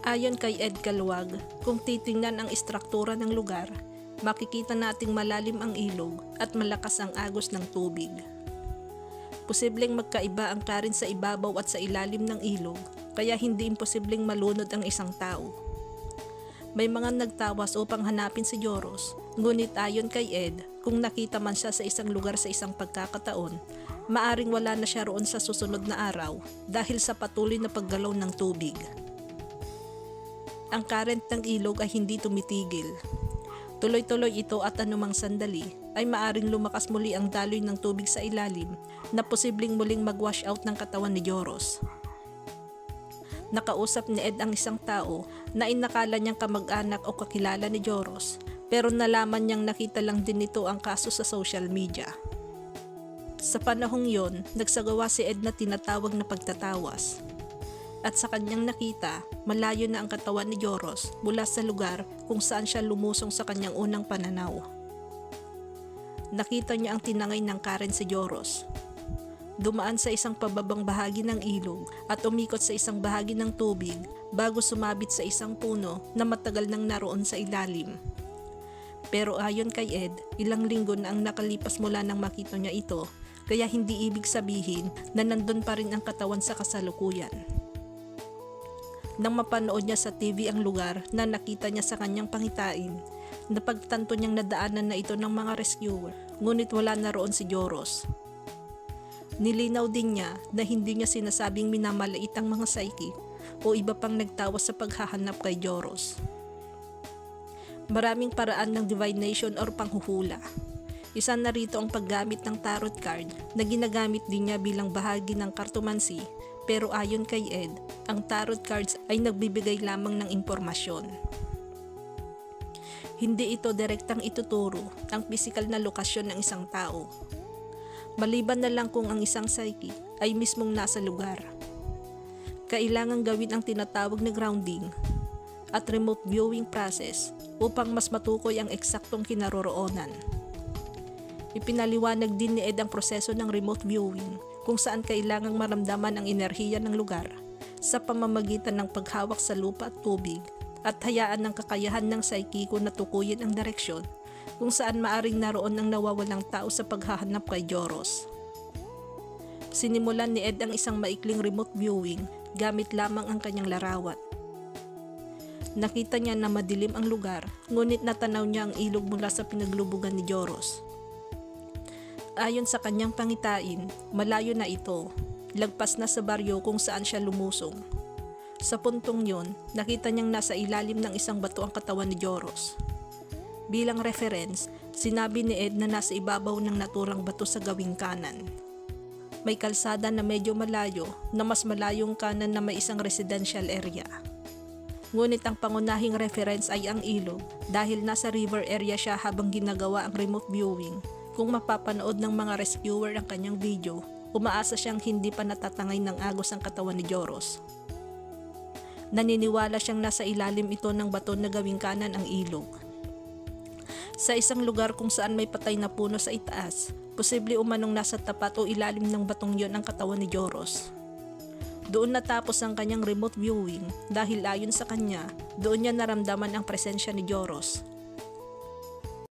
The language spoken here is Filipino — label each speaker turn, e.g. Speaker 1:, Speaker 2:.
Speaker 1: Ayon kay Ed Calwag, kung titingnan ang istruktura ng lugar, makikita nating malalim ang ilog at malakas ang agos ng tubig. Posibleng magkaiba ang current sa ibabaw at sa ilalim ng ilog, kaya hindi imposibleng malunod ang isang tao. May mga nagtawas upang hanapin si Joros, ngunit ayon kay Ed, kung nakita man siya sa isang lugar sa isang pagkakataon, maaring wala na siya roon sa susunod na araw dahil sa patuloy na paggalaw ng tubig. Ang current ng ilog ay hindi tumitigil. Tuloy-tuloy ito at anumang sandali ay maaring lumakas muli ang daloy ng tubig sa ilalim na posibleng muling mag-wash out ng katawan ni Joros. Nakausap ni Ed ang isang tao na inakala niyang kamag-anak o kakilala ni Joros, pero nalaman niyang nakita lang din nito ang kaso sa social media. Sa panahong yon, nagsagawa si Ed na tinatawag na pagtatawas. At sa kanyang nakita, malayo na ang katawan ni Joros mula sa lugar kung saan siya lumusong sa kanyang unang pananaw. Nakita niya ang tinangay ng current si Joros. Dumaan sa isang pababang bahagi ng ilog at umikot sa isang bahagi ng tubig bago sumabit sa isang puno na matagal nang naroon sa ilalim. Pero ayon kay Ed, ilang linggo na ang nakalipas mula nang makita niya ito, kaya hindi ibig sabihin na nandun pa rin ang katawan sa kasalukuyan. Nang mapanood niya sa TV ang lugar na nakita niya sa kanyang pangitain, napagtanto niyang nadaanan na ito ng mga rescuer, ngunit wala na roon si Joros. Nilinaw din niya na hindi niya sinasabing minamaliit ang mga psychic o iba pang nagtawas sa paghahanap kay Joros. Maraming paraan ng divination or panghuhula. Isa na rito ang paggamit ng tarot card na ginagamit din niya bilang bahagi ng cartomancy, pero ayon kay Ed, ang tarot cards ay nagbibigay lamang ng impormasyon. Hindi ito direktang ituturo ang pisikal na lokasyon ng isang tao. Maliban na lang kung ang isang psychic ay mismong nasa lugar. Kailangang gawin ang tinatawag na grounding at remote viewing process upang mas matukoy ang eksaktong kinaroroonan. Ipinaliwanag din ni Ed ang proseso ng remote viewing kung saan kailangang maramdaman ang enerhiya ng lugar sa pamamagitan ng paghawak sa lupa at tubig at hayaan ng kakayahan ng psychico na tukuyin ang direksyon kung saan maaring naroon ang nawawalang tao sa paghahanap kay Joros. Sinimulan ni Ed ang isang maikling remote viewing gamit lamang ang kanyang larawan. Nakita niya na madilim ang lugar, ngunit natanaw niya ang ilog mula sa pinaglubugan ni Joros. Ayon sa kanyang pangitain, malayo na ito, lagpas na sa baryo kung saan siya lumusong. Sa puntong yon, nakita niyang nasa ilalim ng isang bato ang katawan ni Joros. Bilang reference, sinabi ni Ed na nasa ibabaw ng naturang bato sa gawing kanan. May kalsada na medyo malayo na mas malayong kanan na may isang residential area. Ngunit ang pangunahing reference ay ang ilog dahil nasa river area siya habang ginagawa ang remote viewing. Kung mapapanood ng mga rescuer ang kanyang video, umaasa siyang hindi pa natatangay ng agos ang katawan ni Joros. Naniniwala siyang nasa ilalim ito ng bato na gawing kanan ang ilog. Sa isang lugar kung saan may patay na puno sa itaas, posible umanong nasa tapat o ilalim ng batong yon ang katawan ni Joros. Doon natapos ang kanyang remote viewing dahil ayon sa kanya, doon niya naramdaman ang presensya ni Joros.